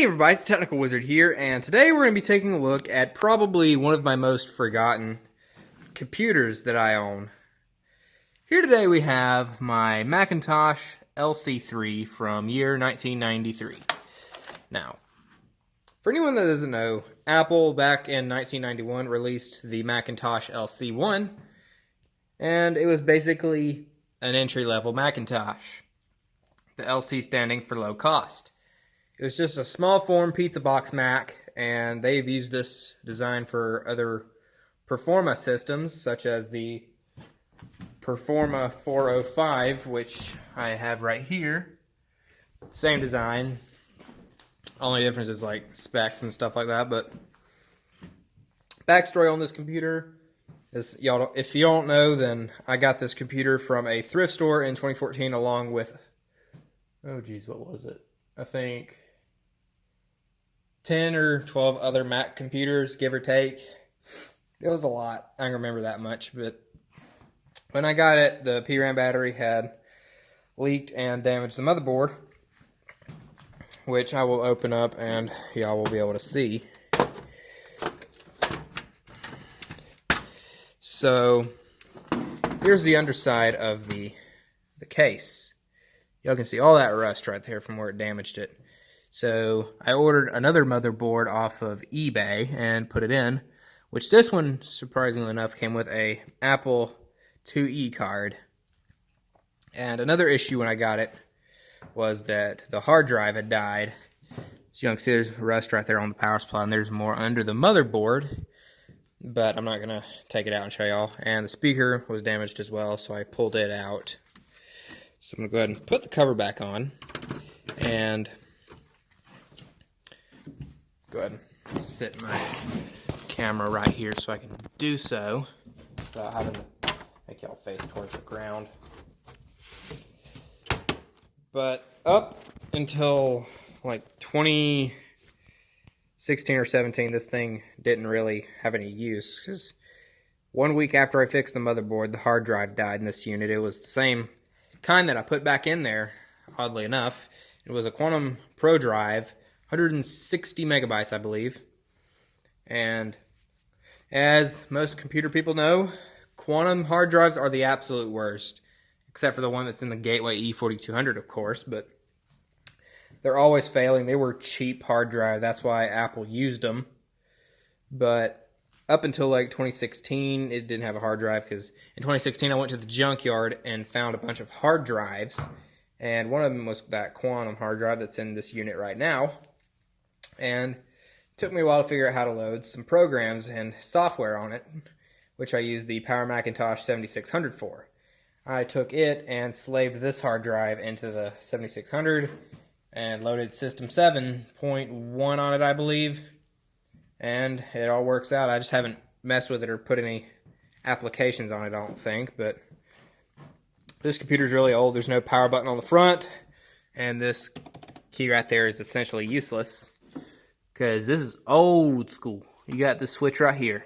Hey everybody, it's Technical Wizard here, and today we're going to be taking a look at probably one of my most forgotten computers that I own. Here today we have my Macintosh LC3 from year 1993. Now, for anyone that doesn't know, Apple back in 1991 released the Macintosh LC1, and it was basically an entry-level Macintosh. The LC standing for low cost. It was just a small form pizza box Mac, and they've used this design for other Performa systems, such as the Performa 405, which I have right here. Same design. Only difference is like specs and stuff like that. But backstory on this computer is, if you don't know, then I got this computer from a thrift store in 2014 along with, oh geez, what was it? I think 10 or 12 other Mac computers, give or take. It was a lot. I don't remember that much, but when I got it, the PRAM battery had leaked and damaged the motherboard, which I will open up and y'all will be able to see. So here's the underside of the case. Y'all can see all that rust right there from where it damaged it. So I ordered another motherboard off of eBay and put it in, which this one, surprisingly enough, came with a Apple IIe card. And another issue when I got it was that the hard drive had died. So you can see there's rust right there on the power supply, and there's more under the motherboard. But I'm not going to take it out and show y'all. And the speaker was damaged as well, so I pulled it out. So I'm going to go ahead and put the cover back on. And go ahead and sit my camera right here so I can do so without having to make y'all face towards the ground. But up until like 2016 or 17, this thing didn't really have any use, because 1 week after I fixed the motherboard, the hard drive died in this unit. It was the same kind that I put back in there, oddly enough. It was a Quantum Pro drive, 160 megabytes, I believe. And as most computer people know, Quantum hard drives are the absolute worst, except for the one that's in the Gateway E4200, of course, but they're always failing. They were cheap hard drive. That's why Apple used them. But up until like 2016, it didn't have a hard drive, because in 2016 I went to the junkyard and found a bunch of hard drives, and one of them was that Quantum hard drive that's in this unit right now. And it took me a while to figure out how to load some programs and software on it, which I used the Power Macintosh 7600 for. I took it and slaved this hard drive into the 7600 and loaded System 7.1 on it, I believe. And it all works out. I just haven't messed with it or put any applications on it, I don't think. But this computer's really old. There's no power button on the front. And this key right there is essentially useless, because this is old school. You got the switch right here.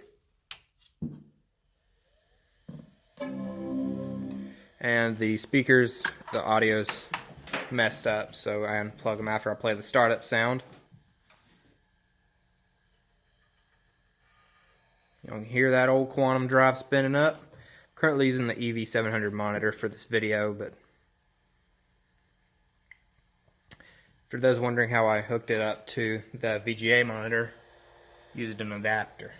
And the speakers, the audio's messed up, so I unplug them after I play the startup sound. You can hear that old Quantum drive spinning up. I'm currently using the EV700 monitor for this video, but for those wondering how I hooked it up to the VGA monitor, used an adapter.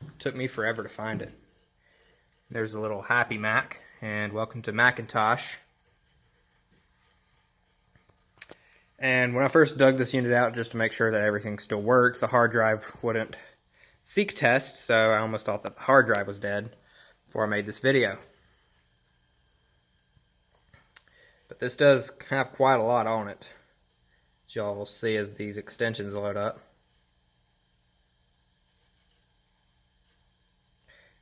It took me forever to find it. There's a little Happy Mac, and welcome to Macintosh. And when I first dug this unit out just to make sure that everything still worked, the hard drive wouldn't seek test, so I almost thought that the hard drive was dead before I made this video. But this does have quite a lot on it, as y'all will see as these extensions load up.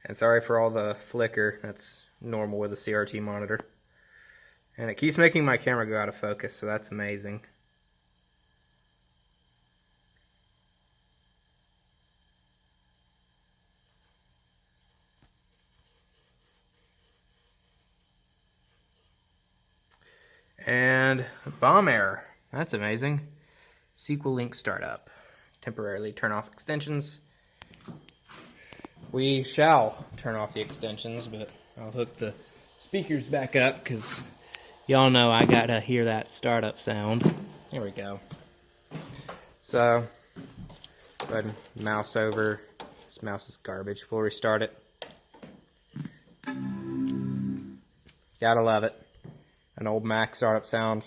And sorry for all the flicker, that's normal with a CRT monitor. And it keeps making my camera go out of focus, so that's amazing. And bomb error. That's amazing. SQL link startup. Temporarily turn off extensions. We shall turn off the extensions, but I'll hook the speakers back up because y'all know I gotta hear that startup sound. There we go. So, go ahead and mouse over. This mouse is garbage. We'll restart it. Gotta love it. An old Mac startup sound.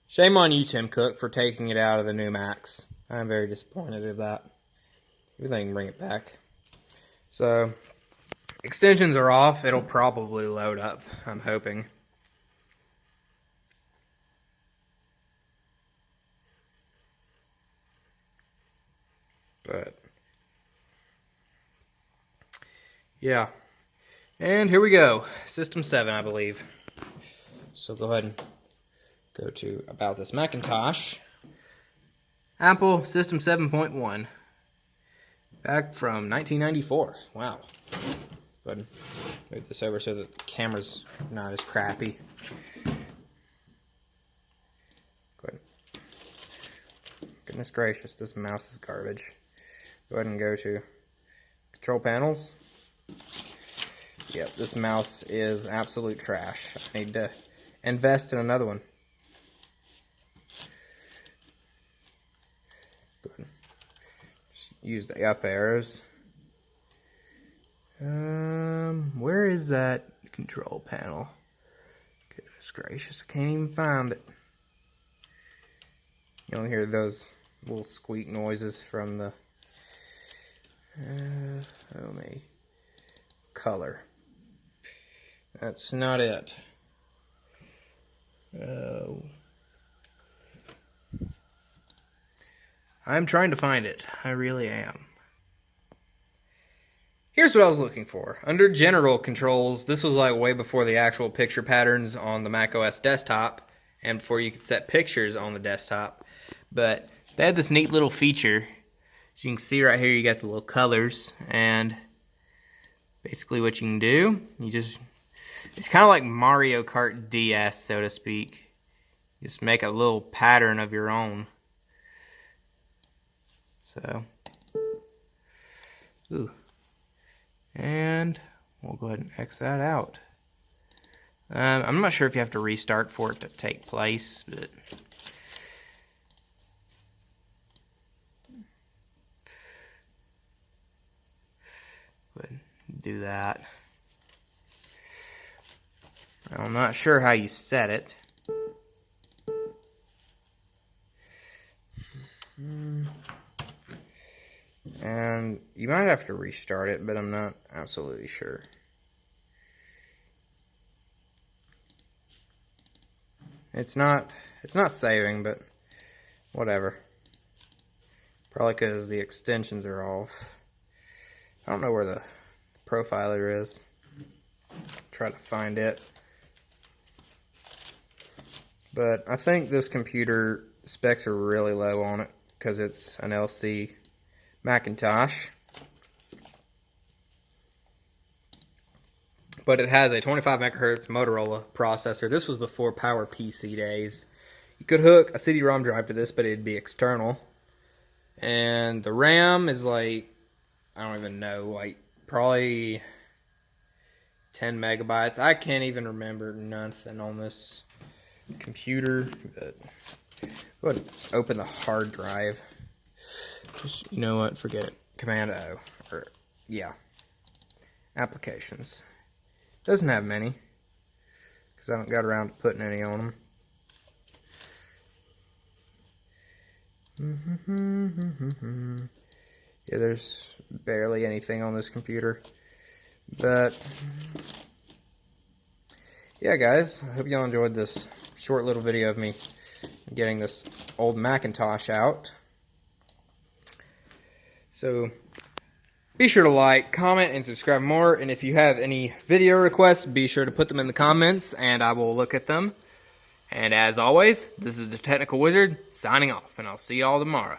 Shame on you, Tim Cook, for taking it out of the new Macs. I'm very disappointed at that. Maybe they can bring it back. So, extensions are off. It'll probably load up, I'm hoping. But, yeah. And here we go. System 7, I believe. So go ahead and go to About This Macintosh. Apple System 7.1. Back from 1994. Wow. Go ahead and move this over so the camera's not as crappy. Go ahead. Goodness gracious, this mouse is garbage. Go ahead and go to Control Panels. Yep, this mouse is absolute trash. I need to invest in another one. Go ahead. Just use the up arrows. Where is that control panel? Goodness gracious, I can't even find it. You don't hear those little squeak noises from the color. That's not it. I'm trying to find it. I really am. Here's what I was looking for. Under general controls, this was like way before the actual picture patterns on the macOS desktop and before you could set pictures on the desktop. But they had this neat little feature. So you can see right here you got the little colors, and basically what you can do, it's kind of like Mario Kart DS, so to speak. Just make a little pattern of your own. So, ooh. And we'll go ahead and X that out. I'm not sure if you have to restart for it to take place, but go ahead and do that. I'm not sure how you set it. And you might have to restart it, but I'm not absolutely sure. It's not saving, but whatever. Probably because the extensions are off. I don't know where the profiler is. Try to find it. But I think this computer specs are really low on it because it's an LC Macintosh. But it has a 25 megahertz Motorola processor. This was before PowerPC days. You could hook a CD-ROM drive to this, but it'd be external. And the RAM is like, I don't even know, like probably 10 megabytes. I can't even remember nothing on this computer. But go ahead and open the hard drive. Just, you know what, forget it. Command O. Or, yeah. Applications. Doesn't have many, because I haven't got around to putting any on them. Yeah, there's barely anything on this computer. But, yeah guys, I hope y'all enjoyed this short little video of me getting this old Macintosh out. So, be sure to like, comment, and subscribe more. And if you have any video requests, be sure to put them in the comments, and I will look at them. And as always, this is the Technical Wizard, signing off, and I'll see y'all tomorrow.